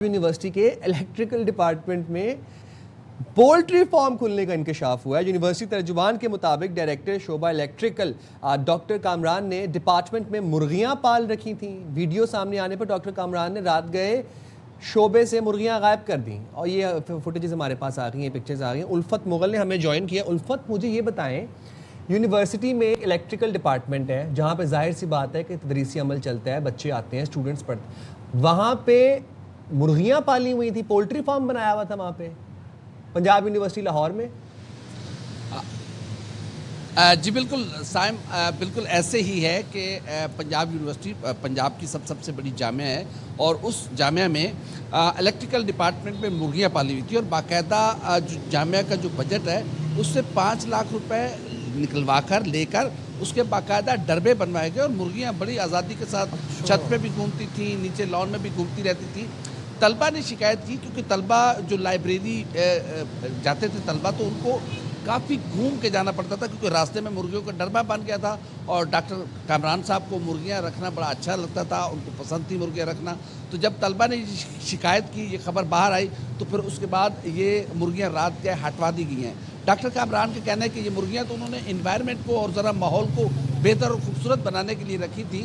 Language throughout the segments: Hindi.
यूनिवर्सिटी के इलेक्ट्रिकल डिपार्टमेंट में पोल्ट्री फार्म खुलने का इंकशाफ हुआ है। यूनिवर्सिटी तर्जुमान के मुताबिक डायरेक्टर शोबा इलेक्ट्रिकल डॉक्टर कामरान ने डिपार्टमेंट में मुर्गियां पाल रखी थी। वीडियो सामने आने पर डॉक्टर कामरान ने रात गए शोबे से मुर्गियां गायब कर दी और ये फुटेजेस हमारे पास आ गई हैं, पिक्चर्स आ गई हैं। उल्फत मुगल ने हमें ज्वाइन किया। उल्फत, मुझे ये बताएं, यूनिवर्सिटी में इलेक्ट्रिकल डिपार्टमेंट है जहाँ पे जाहिर सी बात है कि तदरीसी अमल चलता है, बच्चे आते हैं, स्टूडेंट्स पढ़ते, वहाँ पे मुर्गियां पाली हुई थी, पोल्ट्री फार्म बनाया हुआ था वहाँ पे पंजाब यूनिवर्सिटी लाहौर में। जी बिल्कुल साइम, बिल्कुल ऐसे ही है कि पंजाब यूनिवर्सिटी पंजाब की सबसे बड़ी जामिया है और उस जामिया में इलेक्ट्रिकल डिपार्टमेंट में मुर्गियां पाली हुई थी और बाकायदा जो जामिया का जो बजट है उससे 5 लाख रुपए निकलवा कर लेकर उसके बाकायदा डरबे बनवाए गए और मुर्गियां बड़ी आज़ादी के साथ छत पे भी घूमती थी, नीचे लॉन में भी घूमती रहती थी। तलबा ने शिकायत की क्योंकि तलबा जो लाइब्रेरी जाते थे तलबा, तो उनको काफ़ी घूम के जाना पड़ता था क्योंकि रास्ते में मुर्गियों का डरबा बन गया था और डॉक्टर कामरान साहब को मुर्गियां रखना बड़ा अच्छा लगता था, उनको पसंद थी मुर्गियां रखना। तो जब तलबा ने शिकायत की, ये खबर बाहर आई, तो फिर उसके बाद ये मुर्गियां रात के हटवा दी गई हैं। डॉक्टर कामरान का कहना है कि ये मुर्गियां तो उन्होंने इन्वायरमेंट को और ज़रा माहौल को बेहतर और खूबसूरत बनाने के लिए रखी थी,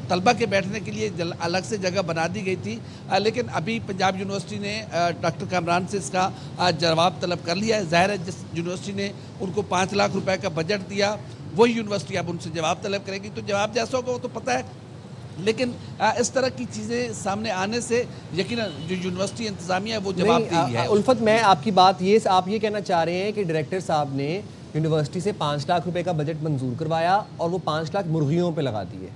तलबा के बैठने के लिए अलग से जगह बना दी गई थी, लेकिन अभी पंजाब यूनिवर्सिटी ने डॉक्टर कामरान से इसका जवाब तलब कर लिया है। ज़ाहिर है जिस यूनिवर्सिटी ने उनको 5 लाख रुपए का बजट दिया वही यूनिवर्सिटी अब उनसे जवाब तलब करेगी, तो जवाब जैसा होगा वो तो पता है। लेकिन इस तरह की चीज़ें सामने आने से यकीनन जो यूनिवर्सिटी इंतजामिया है वो जवाब देगी है। उल्फत, मैं आपकी बात आप ये कहना चाह रहे हैं कि डायरेक्टर साहब ने यूनिवर्सिटी से 5 लाख रुपए का बजट मंजूर करवाया और वो 5 लाख मुर्गियों पे लगा दिए।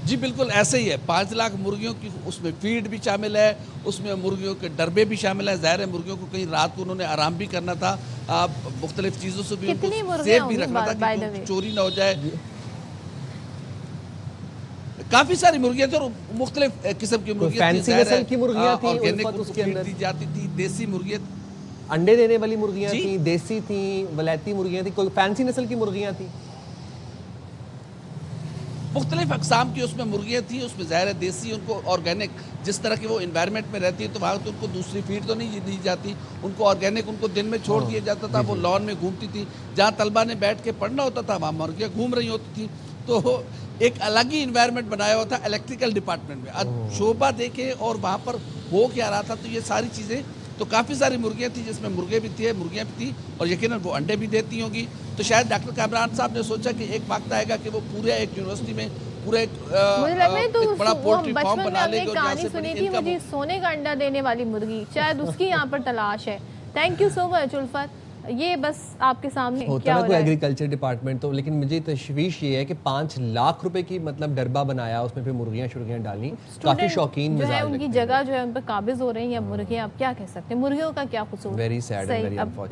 जी बिल्कुल ऐसे ही है। 5 लाख मुर्गियों की उसमें फीड भी शामिल है, उसमें मुर्गियों के डरबे भी शामिल है। ज़ाहिर है मुर्गियों को कहीं रात को उन्होंने आराम भी करना था, मुख्तलिफ चीज़ों से भी उनको सेफ भी रखना था कि चोरी ना हो जाए। काफ़ी सारी मुर्गियाँ थी और मुख्तलिफ किस्म की मुर्गियाँ थी, फैंसी नस्ल की मुर्गियाँ थी, ऑर्गेनिक उसके अंदर दी जाती थी, देसी मुर्गियाँ, अंडे देने वाली मुर्गियाँ थी, देसी थी, वलैती मुर्गियाँ थी, कोई फैंसी नस्ल की मुर्गियाँ थी, मुख्तलिफ अकसाम की उसमें मुर्गियाँ थी। उसमें ज़ाहिर है देसी, उनको ऑर्गेनिक, जिस तरह की वो इन्वायरमेंट में रहती है तो वहाँ तो उनको दूसरी फीड तो नहीं दी जाती, उनको ऑर्गेनिक उनको दिन में छोड़ दिया जाता था, वो लॉन में घूमती थी। जहाँ तलबा ने बैठ के पढ़ना होता था वहाँ मुर्गियाँ घूम रही होती थी। तो एक अलग ही इन्वायरमेंट बनाया हुआ था इलेक्ट्रिकल डिपार्टमेंट में। अब शोभा देखे और वहाँ पर हो क्या रहा था, तो ये सारी चीज़ें, तो काफ़ी सारी मुर्गियाँ थी जिसमें मुर्गे भी थे, मुर्गियाँ भी थी और यकीनन वो अंडे भी देती होंगी। तो शायद डॉक्टर कामरान साहब ने सोचा कि एक वक्त आएगा कि वो पूरे एक यूनिवर्सिटी में पूरा एक बड़ा पोल्ट्री फार्म बना लेंगे। कहानी सुनी थी मुझे, सोने का अंडा देने वाली मुर्गी, शायद उसकी यहाँ पर तलाश है। थैंक यू सो मच उल्फत। ये बस आपके सामने होता है कोई एग्रीकल्चर डिपार्टमेंट तो, लेकिन मुझे तशवीश ये है कि 5 लाख रुपए की मतलब डरबा बनाया, उसमें फिर मुर्गियां शुर्गियां डाली। काफी शौकीन जो है उनकी जगह जो है उन पर काबिज हो रही है मुर्गियां। अब क्या कह सकते हैं, मुर्गियों का क्या कसूर। Very sad and very unfortunate.